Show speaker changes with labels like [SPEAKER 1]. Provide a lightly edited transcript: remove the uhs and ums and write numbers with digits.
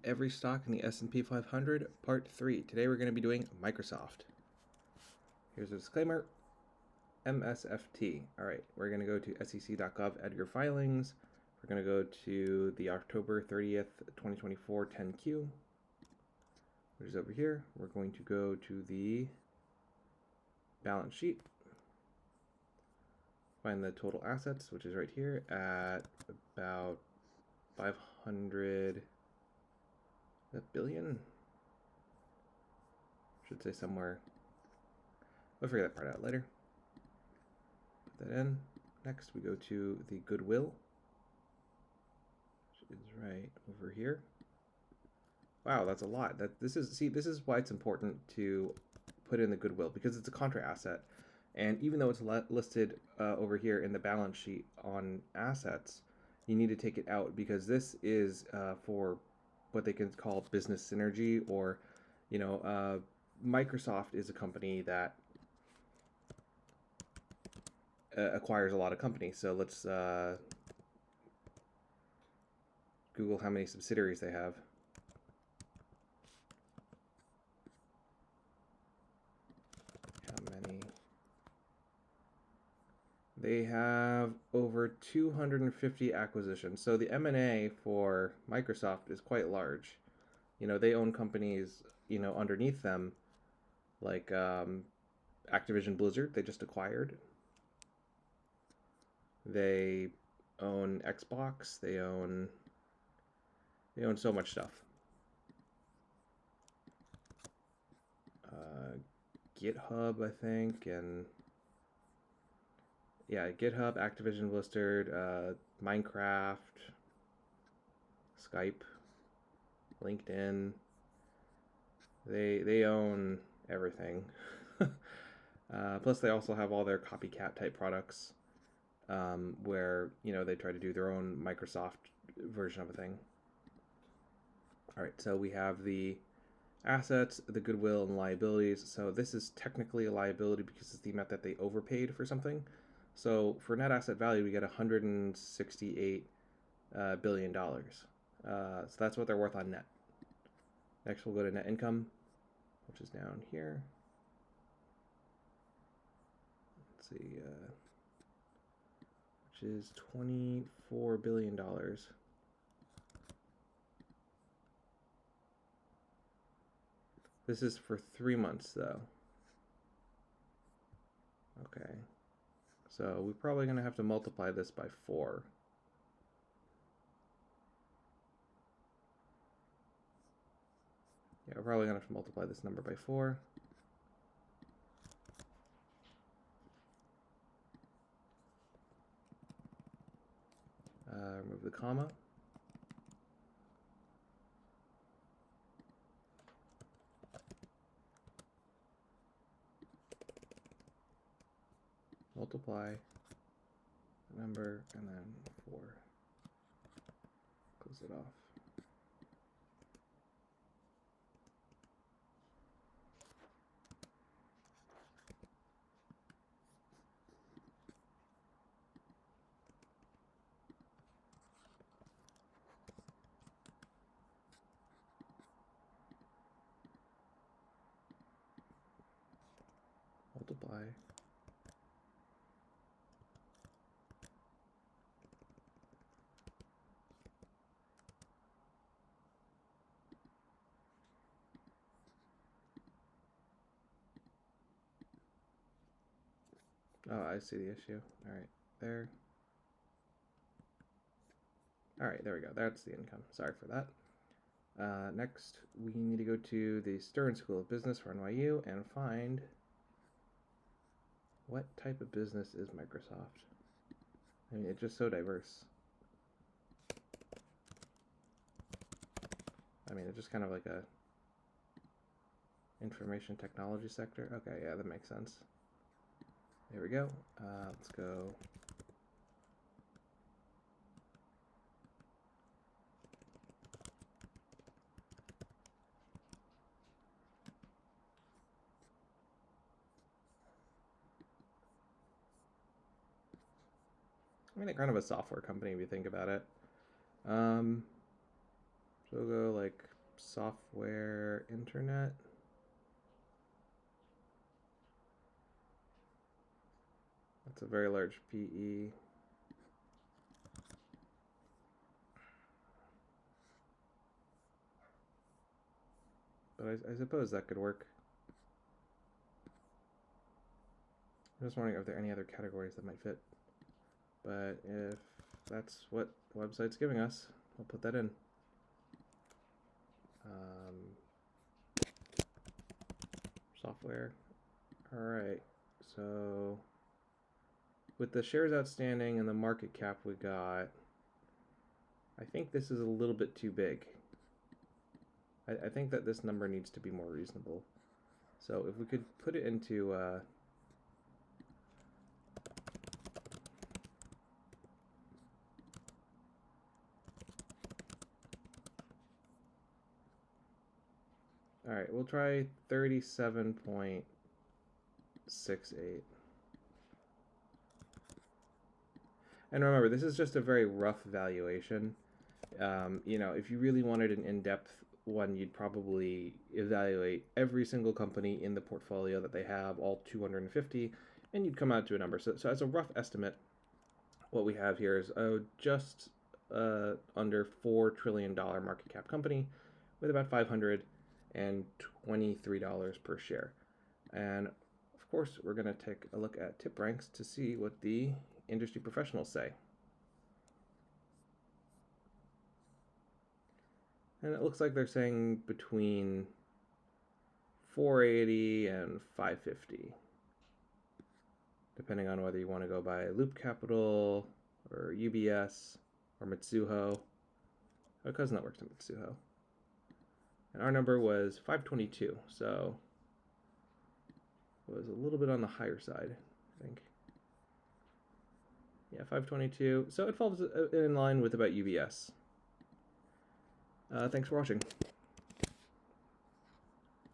[SPEAKER 1] every stock in the S&P 500, part 3. Today we're going to be doing Microsoft. Here's a disclaimer. MSFT. All right, we're going to go to sec.gov, add your filings. We're going to go to the October 30th, 2024 10Q, which is over here. We're going to go to the balance sheet. Find the total assets, which is right here at about 500 billion. Should say somewhere. We'll figure that part out later. Put that in. Next, we go to the goodwill, which is right over here. Wow, that's a lot. This is why it's important to put in the goodwill, because it's a contra asset. And even though it's listed over here in the balance sheet on assets, you need to take it out, because this is for what they can call business synergy, or, Microsoft is a company that acquires a lot of companies. So let's Google how many subsidiaries they have. They have over 250 acquisitions. So the M&A for Microsoft is quite large. They own companies, underneath them, like Activision Blizzard, they just acquired. They own Xbox. They own so much stuff. GitHub, I think, and yeah, GitHub, Activision Blizzard, Minecraft, Skype, LinkedIn. They own everything. Plus, they also have all their copycat type products, where they try to do their own Microsoft version of a thing. All right, so we have the assets, the goodwill, and liabilities. So this is technically a liability because it's the amount that they overpaid for something. So for net asset value, we get $168 billion. So that's what they're worth on net. Next, we'll go to net income, which is down here. Let's see, which is $24 billion. This is for 3 months, though. Okay. So we're probably going to have to multiply this by 4. Yeah, we're probably going to have to multiply this number by 4. Remove the comma. Multiply the number and then 4. Close it off. Multiply. Oh, I see the issue. All right, there. All right, there we go. That's the income. Sorry for that. Next, we need to go to the Stern School of Business for NYU and find what type of business is Microsoft. I mean, it's just so diverse. I mean, it's just kind of like a information technology sector. Okay, yeah, that makes sense. There we go. Let's go. I mean, they're kind of a software company if you think about it. So we'll go like software internet. That's a very large PE. But I suppose that could work. I'm just wondering if there are any other categories that might fit. But if that's what the website's giving us, I'll put that in. Software. All right. So with the shares outstanding and the market cap we got, I think this is a little bit too big. I think that this number needs to be more reasonable. So if we could put it into all right, we'll try 37.68. And remember, this is just a very rough valuation. You know, if you really wanted an in-depth one, you'd probably evaluate every single company in the portfolio that they have, all 250, and you'd come out to a number. So as a rough estimate, what we have here is just under $4 trillion market cap company with about $523 per share. And of course, we're going to take a look at tip ranks to see what the industry professionals say. And it looks like they're saying between 480 and 550, depending on whether you want to go by Loop Capital or UBS or Mitsuho. My cousin that works at Mitsuho. And our number was 522, so it was a little bit on the higher side, I think. Yeah, 522. So it falls in line with about UBS. Thanks for watching.